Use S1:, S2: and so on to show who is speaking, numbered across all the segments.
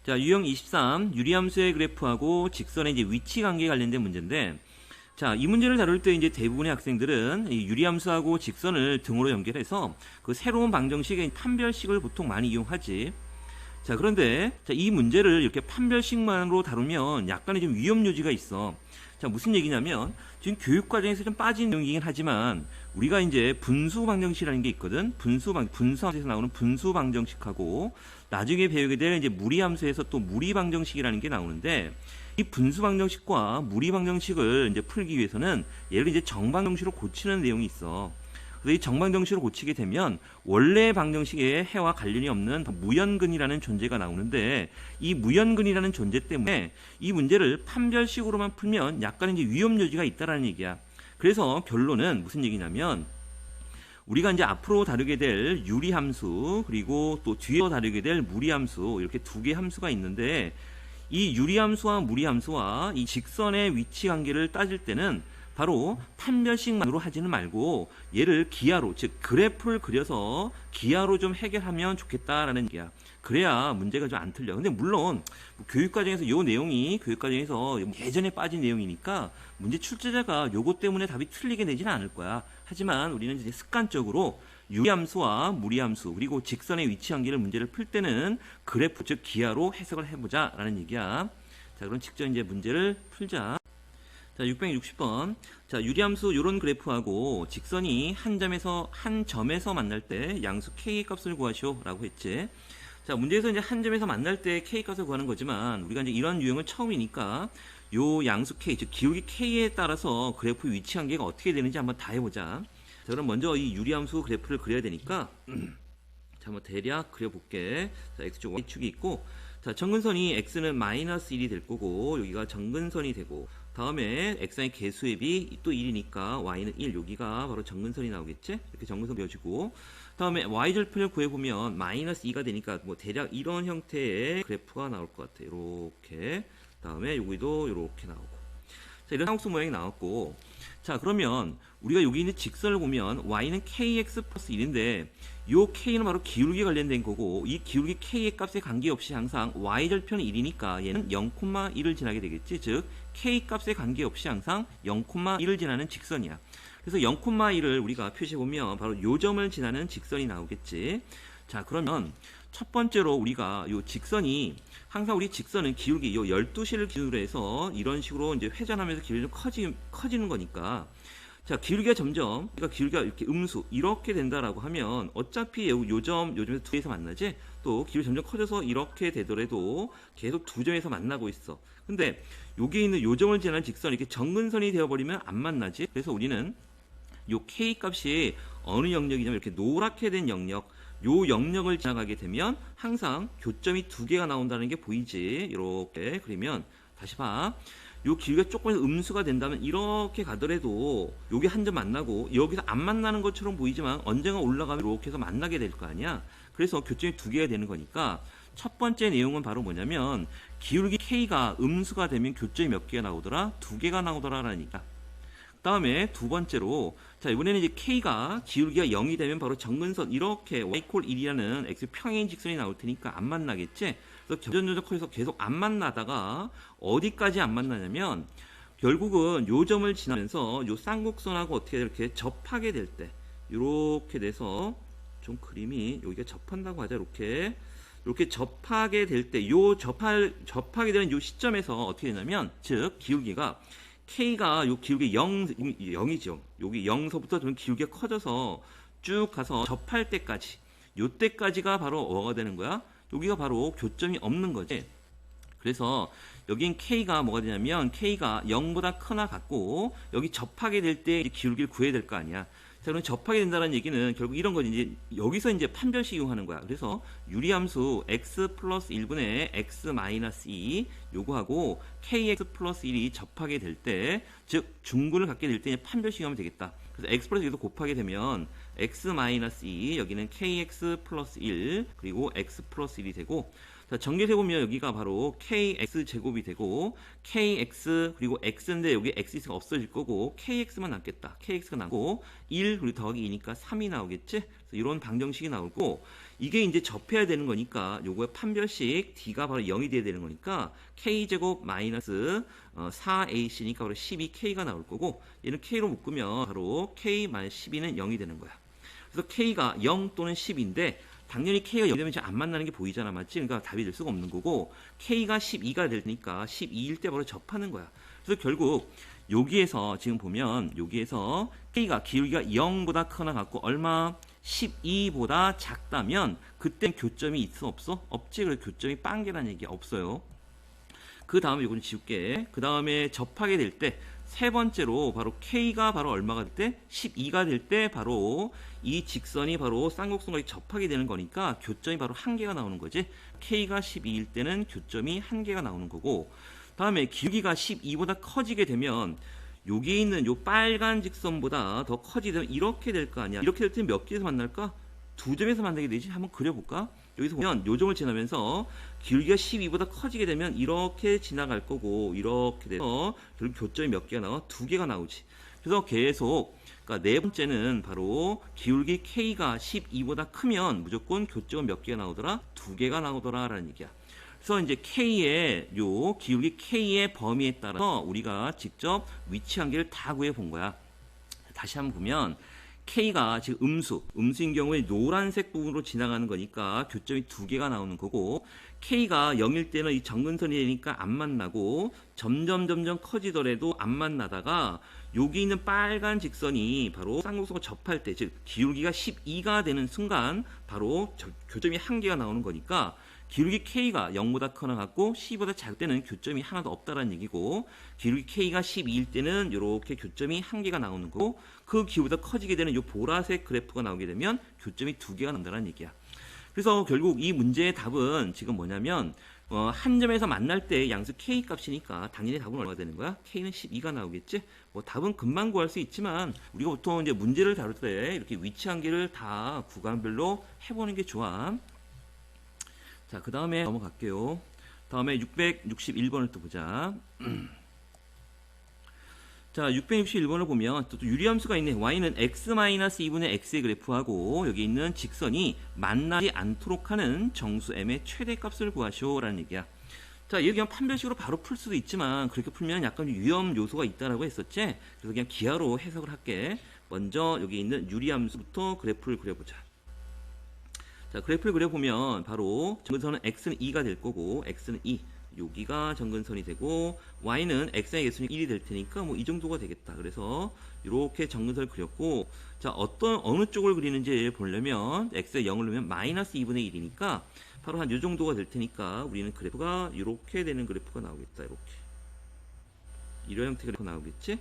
S1: 자, 유형 23 유리함수의 그래프하고 직선의 이제 위치 관계 관련된 문제인데, 자, 이 문제를 다룰 때 이제 대부분의 학생들은 이 유리함수하고 직선을 등호로 연결해서 그 새로운 방정식의 판별식을 보통 많이 이용하지. 자, 그런데 자, 이 문제를 이렇게 판별식만으로 다루면 약간의 좀 위험 요지가 있어. 자, 무슨 얘기냐면 지금 교육 과정에서 좀 빠진 내용이긴 하지만 우리가 이제 분수 방정식이라는 게 있거든. 분수함수에서 나오는 분수 방정식하고 나중에 배우게 될 이제 무리함수에서 또 무리 방정식이라는 게 나오는데, 이 분수 방정식과 무리 방정식을 이제 풀기 위해서는 얘를 이제 정방정식으로 고치는 내용이 있어. 그래서 이 정방정식으로 고치게 되면 원래 방정식의 해와 관련이 없는 무연근이라는 존재가 나오는데, 이 무연근이라는 존재 때문에 이 문제를 판별식으로만 풀면 약간 이제 위험 요지가 있다라는 얘기야. 그래서 결론은 무슨 얘기냐면, 우리가 이제 앞으로 다루게 될 유리함수 그리고 또 뒤에 다루게 될 무리함수, 이렇게 두 개의 함수가 있는데, 이 유리함수와 무리함수와 이 직선의 위치 관계를 따질 때는 바로 판별식만으로 하지는 말고 얘를 기하로, 즉 그래프를 그려서 기하로 좀 해결하면 좋겠다라는 얘기야. 그래야 문제가 좀 안 틀려. 근데 물론 교육과정에서 이 내용이 교육과정에서 예전에 빠진 내용이니까 문제 출제자가 요거 때문에 답이 틀리게 되지는 않을 거야. 하지만 우리는 이제 습관적으로 유리함수와 무리함수 그리고 직선의 위치 관계를 문제를 풀 때는 그래프, 즉 기하로 해석을 해보자라는 얘기야. 자, 그럼 직접 이제 문제를 풀자. 자, 660번. 자, 유리함수 요런 그래프하고 직선이 한 점에서 만날 때 양수 K의 값을 구하시오라고 했지. 자, 문제에서 이제 한 점에서 만날 때 K 값을 구하는 거지만 우리가 이제 이런 유형은 처음이니까 요 양수 K, 즉 기울기 K에 따라서 그래프 위치 관계가 어떻게 되는지 한번 다 해보자. 자, 그럼 먼저 이 유리함수 그래프를 그려야 되니까 자, 한번 대략 그려볼게. 자, X축, Y축이 있고, 자, 정근선이 X는 마이너스 1이 될 거고 여기가 정근선이 되고, 다음에 x의 개수앱이 또 1이니까 y는 1, 여기가 바로 정근선이 나오겠지? 이렇게 정근선 그려지고, 다음에 y절편을 구해보면 마이너스 2가 되니까 뭐 대략 이런 형태의 그래프가 나올 것 같아요. 이렇게. 다음에 여기도 이렇게 나오고. 자, 이런 삼각수 모양이 나왔고, 자, 그러면 우리가 여기 있는 직선을 보면 y는 kx 플러스 1인데 이 k는 바로 기울기 관련된 거고, 이 기울기 k의 값에 관계없이 항상 y절편은 1이니까 얘는 0,1을 지나게 되겠지. 즉 k 값에 관계없이 항상 0,1을 지나는 직선이야. 그래서 0,1을 우리가 표시해보면 바로 요 점을 지나는 직선이 나오겠지. 자, 그러면 첫 번째로 우리가 요 직선이 항상 우리 직선은 기울기 요 12시를 기준으로 해서 이런 식으로 이제 회전하면서 기울기가 커지는 거니까, 자, 기울기가 점점, 그러니까 기울기가 이렇게 음수 이렇게 된다라고 하면 어차피 요점에서 두 개에서 만나지. 또 기울기 점점 커져서 이렇게 되더라도 계속 두 점에서 만나고 있어. 근데 여기 있는 요점을 지나는 직선이 이렇게 정근선이 되어버리면 안 만나지. 그래서 우리는 요 k 값이 어느 영역이냐면 이렇게 노랗게 된 영역, 요 영역을 지나가게 되면 항상 교점이 두 개가 나온다는 게 보이지. 이렇게 그리면 다시 봐. 요 길이가 조금 음수가 된다면 이렇게 가더라도 여기 한 점 만나고 여기서 안 만나는 것처럼 보이지만 언젠가 올라가면 이렇게 해서 만나게 될 거 아니야. 그래서 교점이 두 개가 되는 거니까 첫 번째 내용은 바로 뭐냐면 기울기 K가 음수가 되면 교점이 몇 개가 나오더라? 두 개가 나오더라라니까. 다음에 두 번째로, 자, 이번에는 이제 K가 기울기가 0이 되면 바로 정근선 이렇게 y 콜 1이라는 x 평행 직선이 나올 테니까 안 만나겠지? 그래서 점점 커져서 계속 안 만나다가 어디까지 안 만나냐면 결국은 요 점을 지나면서 요 쌍곡선하고 어떻게 이렇게 접하게 될 때, 이렇게 돼서 좀 그림이 여기가 접한다고 하자. 이렇게 접하게 될 때, 접하게 되는 요 시점에서 어떻게 되냐면, 즉 기울기가 K가 요 기울기 0이죠. 여기 0서부터 좀 기울기가 커져서 쭉 가서 접할 때까지, 요 때까지가 바로 뭐가 되는 거야? 여기가 바로 교점이 없는 거지. 그래서 여긴 K가 뭐가 되냐면 K가 0보다 크나 같고 여기 접하게 될 때 기울기를 구해야 될 거 아니야. 자, 그럼 접하게 된다는 얘기는 결국 이런 거지. 이제 여기서 이제 판별식 이용하는 거야. 그래서 유리함수 x 플러스 1분의 x 마이너스 2 요거하고 kx 플러스 1이 접하게 될 때, 즉 중근을 갖게 될 때 판별식 이용하면 되겠다. 그래서 x 플러스 1도 곱하게 되면 x 마이너스 2 여기는 kx 플러스 1 그리고 x 플러스 1이 되고, 자, 전개해 보면 여기가 바로 kx 제곱이 되고 kx 그리고 x인데 여기 x가 없어질 거고 kx만 남겠다. kx가 남고 1 그리고 더하기 2니까 3이 나오겠지? 이런 방정식이 나올 거고 이게 이제 접해야 되는 거니까 요거의 판별식 d가 바로 0이 돼야 되는 거니까 k제곱 마이너스 4ac니까 바로 12k가 나올 거고 얘는 k로 묶으면 바로 k 마이너스 12는 0이 되는 거야. 그래서 k가 0 또는 10인데 당연히 k가 0이 되면 안 만나는 게 보이잖아, 맞지? 그러니까 답이 될 수가 없는 거고 k가 12가 될 테니까 12일 때 바로 접하는 거야. 그래서 결국 여기에서 지금 보면 여기에서 k가 기울기가 0보다 크거나 같고 얼마? 12보다 작다면 그때 교점이 있어 없어? 없지. 그래서 교점이 빵개라는 얘기 없어요. 그 다음에 이건 지울게. 그 다음에 접하게 될 때 세 번째로 바로 k가 바로 얼마가 될 때? 12가 될 때 바로 이 직선이 바로 쌍곡선과 접하게 되는 거니까 교점이 바로 한 개가 나오는 거지. k가 12일 때는 교점이 한 개가 나오는 거고 다음에 기울기가 12보다 커지게 되면 여기 있는 요 빨간 직선보다 더 커지게 되면 이렇게 될 거 아니야. 이렇게 될 때는 몇 개에서 만날까? 두 점에서 만나게 되지. 한번 그려볼까? 여기서 보면 요 점을 지나면서 기울기가 12보다 커지게 되면 이렇게 지나갈 거고 이렇게 돼서 결국 교점이 몇 개가 나와? 두 개가 나오지. 그래서 계속 그러니까 네 번째는 바로 기울기 k가 12보다 크면 무조건 교점은 몇 개가 나오더라? 두 개가 나오더라 라는 얘기야. 그래서 이제 k의 요 기울기 k의 범위에 따라서 우리가 직접 위치 관계를 다 구해 본 거야. 다시 한번 보면 k가 지금 음수인 경우에 노란색 부분으로 지나가는 거니까 교점이 두 개가 나오는 거고 k가 0일 때는 이 정근선이 되니까 안 만나고 점점 커지더라도 안 만나다가 여기 있는 빨간 직선이 바로 쌍곡선과 접할 때 즉 기울기가 12가 되는 순간 바로 교점이 한 개가 나오는 거니까 기울기 k가 0보다 크거나 같고 12보다 작을 때는 교점이 하나도 없다라는 얘기고 기울기 k가 12일 때는 이렇게 교점이 한 개가 나오는 거고 그 기울기보다 커지게 되는 이 보라색 그래프가 나오게 되면 교점이 두 개가 나온다는 얘기야. 그래서 결국 이 문제의 답은 지금 뭐냐면 한 점에서 만날 때 양수 k 값이니까 당연히 답은 얼마가 되는 거야? k는 12가 나오겠지? 뭐 답은 금방 구할 수 있지만 우리가 보통 이제 문제를 다룰 때 이렇게 위치 관계를 다 구간별로 해보는 게 좋아. 자, 그 다음에 넘어갈게요. 다음에 661번을 또 보자. 자, 661번을 보면 또 유리함수가 있네. y는 x-2분의 x의 그래프하고 여기 있는 직선이 만나지 않도록 하는 정수 m의 최대값을 구하시오라는 얘기야. 자, 얘 그냥 판별식으로 바로 풀 수도 있지만 그렇게 풀면 약간 위험 요소가 있다라고 했었지. 그래서 그냥 기하로 해석을 할게. 먼저 여기 있는 유리함수부터 그래프를 그려보자. 자, 그래프를 그려보면 바로 정근선은 x는 2가 될 거고 x는 2 여기가 정근선이 되고 y는 x의 개수는 1이 될 테니까 뭐 이 정도가 되겠다. 그래서 이렇게 정근선을 그렸고 자 어느 쪽을 그리는지 보려면 x에 0을 넣으면 마이너스 2분의 1이니까 바로 한 이 정도가 될 테니까 우리는 그래프가 이렇게 되는 그래프가 나오겠다. 이렇게 이런 형태의 그래프가 나오겠지.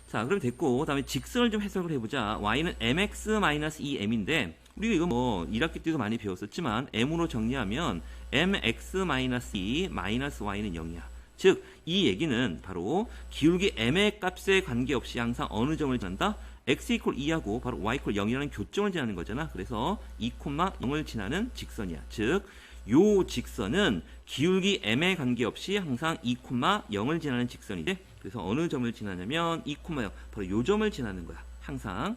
S1: 자, 그럼 됐고 그다음에 직선을 좀 해석을 해보자. y는 mx-2m인데 우리가 이거 뭐 1학기 때도 많이 배웠었지만 m으로 정리하면 mx-2 마이너스 y는 0이야. 즉 이 얘기는 바로 기울기 m의 값에 관계없이 항상 어느 점을 지난다? x 이퀄 2하고 바로 y 이퀄 0이라는 교점을 지나는 거잖아. 그래서 2,0을 지나는 직선이야. 즉 요 직선은 기울기 m에 관계없이 항상 2,0을 지나는 직선인데 그래서 어느 점을 지나냐면 2,0 바로 요 점을 지나는 거야. 항상.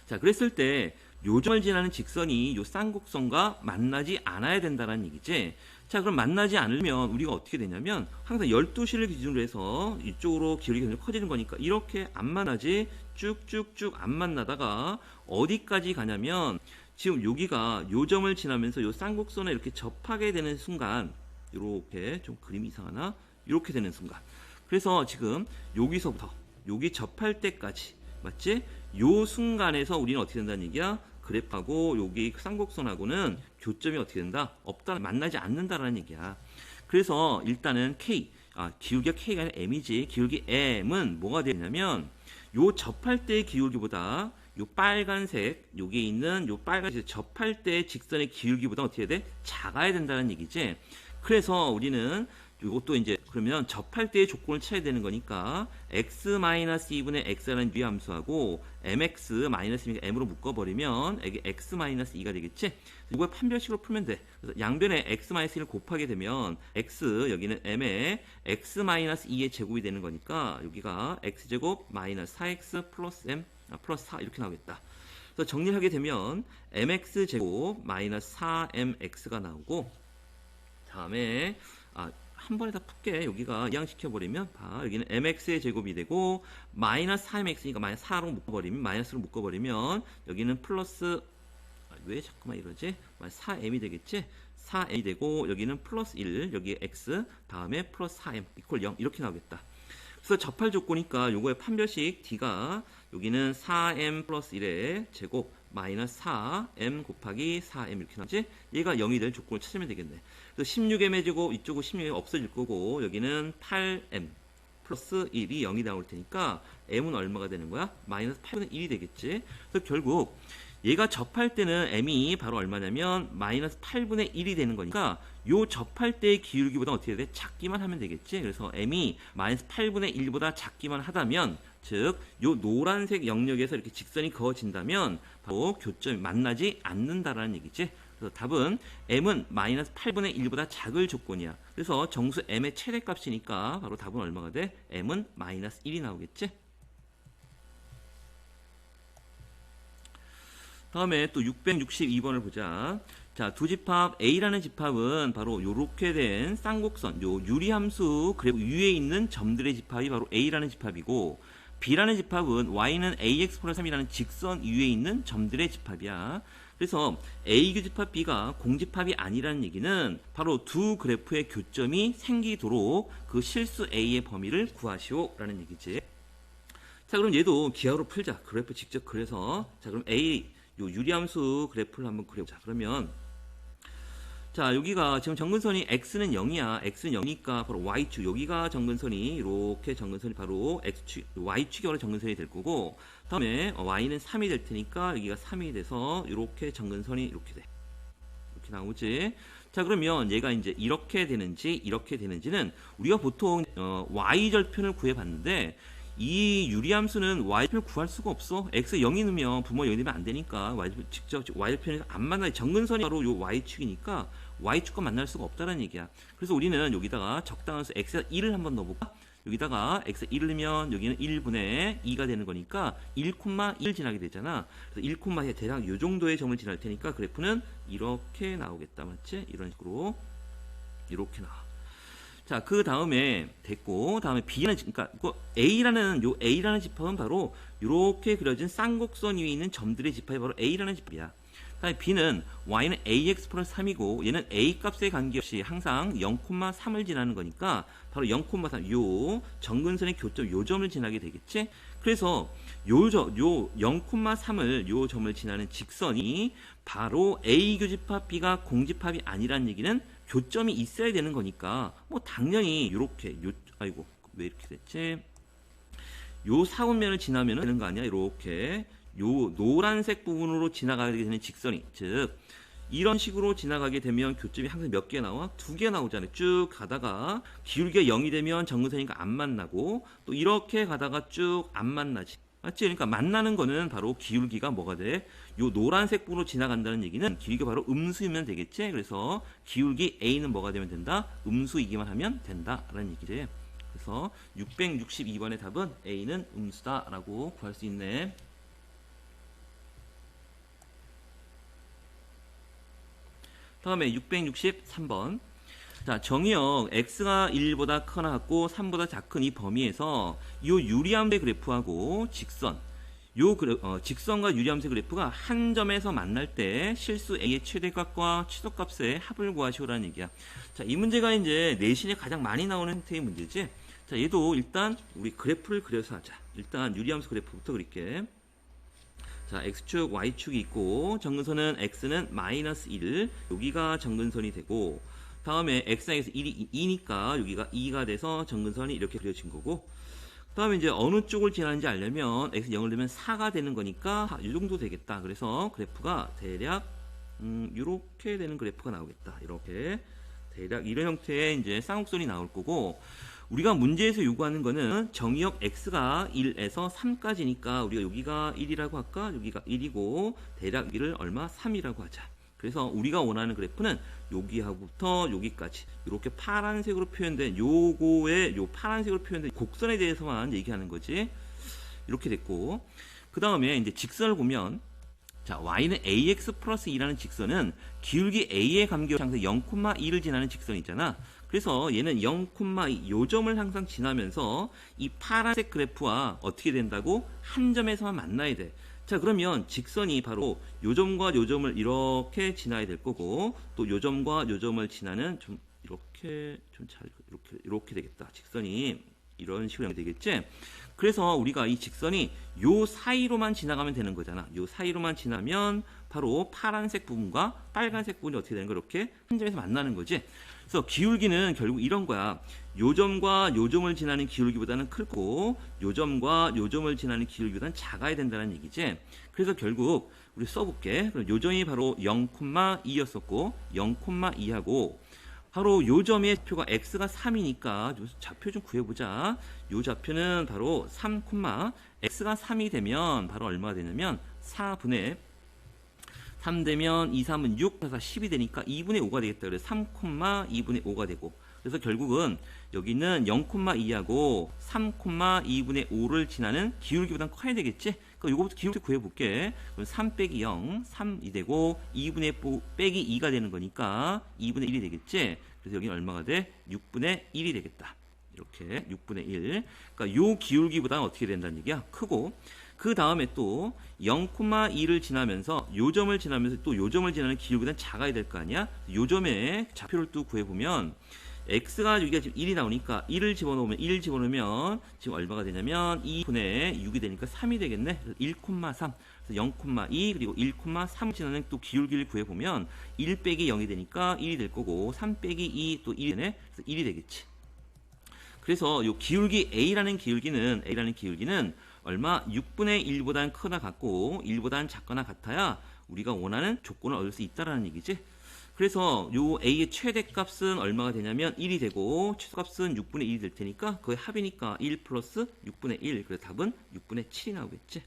S1: 자, 그랬을 때 요 점을 지나는 직선이 요 쌍곡선과 만나지 않아야 된다는 얘기지. 자, 그럼 만나지 않으면 우리가 어떻게 되냐면 항상 12시를 기준으로 해서 이쪽으로 기울기가 점점 커지는 거니까 이렇게 안 만나지 쭉쭉쭉 안 만나다가 어디까지 가냐면 지금 여기가 요 점을 지나면서 요 쌍곡선에 이렇게 접하게 되는 순간 이렇게 좀 그림이 이상하나? 이렇게 되는 순간 그래서 지금 여기서부터 여기 접할 때까지 맞지? 요 순간에서 우리는 어떻게 된다는 얘기야? 그래프하고 여기 쌍곡선하고는 교점이 어떻게 된다? 없다, 만나지 않는다라는 얘기야. 그래서 일단은 기울기가 k가 아니라 m이지. 기울기 m은 뭐가 되냐면 요 접할 때의 기울기보다 요 빨간색 여기 있는 요 빨간색 접할 때의 직선의 기울기보다 어떻게 돼? 작아야 된다는 얘기지. 그래서 우리는 이것도 이제 그러면 접할 때의 조건을 찾아야 되는 거니까 x-2분의 x라는 유리함수하고 mx-2가 m으로 묶어버리면 이게 x-2가 되겠지? 이걸 판별식으로 풀면 돼. 그래서 양변에 x-1을 곱하게 되면 x 여기는 m에 x-2의 제곱이 되는 거니까 여기가 x제곱 마이너스 4x 플러스 m 플러스 4 이렇게 나오겠다. 그래서 정리를 하게 되면 mx제곱 마이너스 4mx가 나오고 다음에 한 번에 다 풀게. 여기가 이항시켜버리면 여기는 mx의 제곱이 되고 마이너스 4mx니까 마이너스 4로 묶어버리면 마이너스로 묶어버리면 여기는 플러스 왜 자꾸만 이러지? 4m이 되겠지? 4m이 되고 여기는 플러스 1 여기에 x 다음에 플러스 4m 이퀄 0 이렇게 나오겠다. 그래서 접할 조건이니까 요거의 판별식 d가 여기는 4m 플러스 1의 제곱 마이너스 4m 곱하기 4m 이렇게 나오지? 얘가 0이 될 조건을 찾으면 되겠네. 그래서 16m의 제곱 이쪽은 16m이 없어질 거고 여기는 8m 플러스 1이 0이 나올 테니까 m은 얼마가 되는 거야? 마이너스 8분의 1이 되겠지? 그래서 결국 얘가 접할 때는 m이 바로 얼마냐면 마이너스 8분의 1이 되는 거니까 요 접할 때의 기울기보다 어떻게 해야 돼? 작기만 하면 되겠지? 그래서 m이 마이너스 8분의 1보다 작기만 하다면 즉 요 노란색 영역에서 이렇게 직선이 그어진다면 바로 교점이 만나지 않는다라는 얘기지. 그래서 답은 m은 마이너스 8분의 1보다 작을 조건이야. 그래서 정수 m의 최대값이니까 바로 답은 얼마가 돼? m은 마이너스 1이 나오겠지? 다음에 또 662번을 보자. 자, 두 집합 A라는 집합은 바로 요렇게 된 쌍곡선, 요 유리함수 그래프 위에 있는 점들의 집합이 바로 A라는 집합이고 B라는 집합은 Y는 AX 플러스 3이라는 직선 위에 있는 점들의 집합이야. 그래서 A 교집합 B가 공집합이 아니라는 얘기는 바로 두 그래프의 교점이 생기도록 그 실수 A의 범위를 구하시오라는 얘기지. 자, 그럼 얘도 기하로 풀자. 그래프 직접 그려서 자, 그럼 A 요 유리함수 그래프를 한번 그려보자. 그러면 자, 여기가 지금 정근선이 x는 0이야. x는 0이니까 바로 y축. 여기가 정근선이 이렇게 정근선이 바로 x축, y축이 바로 정근선이 될 거고 다음에 y는 3이 될 테니까 여기가 3이 돼서 이렇게 정근선이 이렇게 돼. 이렇게 나오지. 자, 그러면 얘가 이제 이렇게 되는지는 우리가 보통 y절편을 구해 봤는데 이 유리함수는 y절편을 구할 수가 없어. x 0이 넣으면 부모 0이 되면 안 되니까 직접 y절편에서 안 만나요. 정근선이 바로 요 y축이니까 y축과 만날 수가 없다는 얘기야. 그래서 우리는 여기다가 적당한 수 x에다 1을 한번 넣어볼까? 여기다가 x 1을 넣으면 여기는 1분의 2가 되는 거니까 1,1 지나게 되잖아. 그래서 1,2 대략 요 정도의 점을 지날 테니까 그래프는 이렇게 나오겠다. 맞지? 이런 식으로 이렇게 나와. 자, 그 다음에 됐고, 다음에 B는, 그러니까 A라는 집합은 바로 이렇게 그려진 쌍곡선 위에 있는 점들의 집합이 바로 A라는 집합이야. 다음에 B는 Y는 AX 플러스 3이고 얘는 A 값에 관계없이 항상 0,3을 지나는 거니까 바로 0,3 요 정근선의 교점 요 점을 지나게 되겠지. 그래서 요 0,3을 요 점을 지나는 직선이 바로 A 교집합 B가 공집합이 아니라는 얘기는 교점이 있어야 되는 거니까 뭐 당연히 이렇게 아이고 왜 이렇게 됐지? 요 사원면을 지나면 되는 거 아니야? 이렇게 요 노란색 부분으로 지나가게 되는 직선이 즉 이런 식으로 지나가게 되면 교점이 항상 몇 개 나와? 2개 나오잖아요. 쭉 가다가 기울기가 0이 되면 정근선이니까 안 만나고 또 이렇게 가다가 쭉 안 만나지. 맞지? 그러니까 만나는 거는 바로 기울기가 뭐가 돼? 요 노란색 부분으로 지나간다는 얘기는 기울기가 바로 음수이면 되겠지? 그래서 기울기 A는 뭐가 되면 된다? 음수이기만 하면 된다라는 얘기지. 그래서 662번의 답은 A는 음수다라고 구할 수 있네. 다음에 663번. 자, 정의역 x가 1보다 크거나 같고 3보다 작은 이 범위에서 이 유리함수의 그래프하고 직선, 직선과 유리함수의 그래프가 한 점에서 만날 때 실수 a의 최대값과 최소값의 합을 구하시오라는 얘기야. 자, 이 문제가 이제 내신에 가장 많이 나오는 형태의 문제지. 자, 얘도 일단 우리 그래프를 그려서 하자. 일단 유리함수 그래프부터 그릴게. 자, x축, y축이 있고 정근선은 x는 마이너스 1, 여기가 정근선이 되고 다음에 x에서 1이 2니까 여기가 2가 돼서 정근선이 이렇게 그려진 거고 그 다음에 이제 어느 쪽을 지나는지 알려면 x 0을 넣으면 4가 되는 거니까 이 정도 되겠다. 그래서 그래프가 대략 이렇게 되는 그래프가 나오겠다. 이렇게 대략 이런 형태의 이제 쌍곡선이 나올 거고, 우리가 문제에서 요구하는 거는 정의역 x가 1에서 3까지니까 우리가 여기가 1이라고 할까? 여기가 1이고 대략 여기를 얼마? 3이라고 하자. 그래서 우리가 원하는 그래프는 여기하고부터 여기까지 이렇게 파란색으로 표현된 요거의 요 파란색으로 표현된 곡선에 대해서만 얘기하는 거지. 이렇게 됐고, 그 다음에 이제 직선을 보면, 자, y는 ax 플러스 2라는 직선은 기울기 a의 간격 항상 0,2를 지나는 직선이 있잖아. 그래서 얘는 0,2 요 점을 항상 지나면서 이 파란색 그래프와 어떻게 된다고? 한 점에서만 만나야 돼. 자, 그러면 직선이 바로 요 점과 요 점을 이렇게 지나야 될 거고, 또 요 점과 요 점을 지나는 좀 이렇게 좀 잘 이렇게 되겠다. 직선이 이런 식으로 되겠지? 그래서 우리가 이 직선이 요 사이로만 지나가면 되는 거잖아. 요 사이로만 지나면 바로 파란색 부분과 빨간색 부분이 어떻게 되는 거? 이렇게 한 점에서 만나는 거지. 그래서 기울기는 결국 이런 거야. 요 점과 요 점을 지나는 기울기보다는 크고, 요 점과 요 점을 지나는 기울기보다는 작아야 된다는 얘기지. 그래서 결국 우리 써볼게. 그럼 요 점이 바로 0,2였었고 0,2하고 바로 요 점의 좌표가 x가 3이니까 좌표 좀 구해보자. 요 좌표는 바로 3, x가 3이 되면 바로 얼마가 되냐면 4분의 3 되면 2, 3은 6, 4, 10이 되니까 2분의 5가 되겠다. 그래서 3,2분의 5가 되고, 그래서 결국은 여기는 0,2하고 3,2분의 5를 지나는 기울기보단 커야 되겠지? 그럼 이거부터 기울기 구해볼게. 그럼 3 빼기 0, 3이 되고 2분의 5 빼기 2가 되는 거니까 2분의 1이 되겠지? 그래서 여기는 얼마가 돼? 6분의 1이 되겠다. 이렇게 6분의 1. 그러니까 요 기울기보다는 어떻게 된다는 얘기야? 크고, 그 다음에 또 0,2를 지나면서 요 점을 지나면서 또 요 점을 지나는 기울기보다는 작아야 될 거 아니야? 요 점의 좌표를 또 구해보면 x가 여기가 지금 1이 나오니까 1을 집어넣으면 지금 얼마가 되냐면 2분의 6이 되니까 3이 되겠네. 1,3. 그래서 0,2 그리고 1,3 지나는 또 기울기를 구해보면 1 빼기 0이 되니까 1이 될 거고, 3 빼기 2 또 1이 되네. 그래서 1이 되겠지. 그래서 요 기울기 A라는 기울기는 얼마? 6분의 1보다는 크거나 같고 1보다는 작거나 같아야 우리가 원하는 조건을 얻을 수 있다라는 얘기지. 그래서 요 A의 최대값은 얼마가 되냐면 1이 되고 최소값은 6분의 1이 될 테니까 그의 합이니까 1 플러스 6분의 1. 그래서 답은 6분의 7이 나오겠지.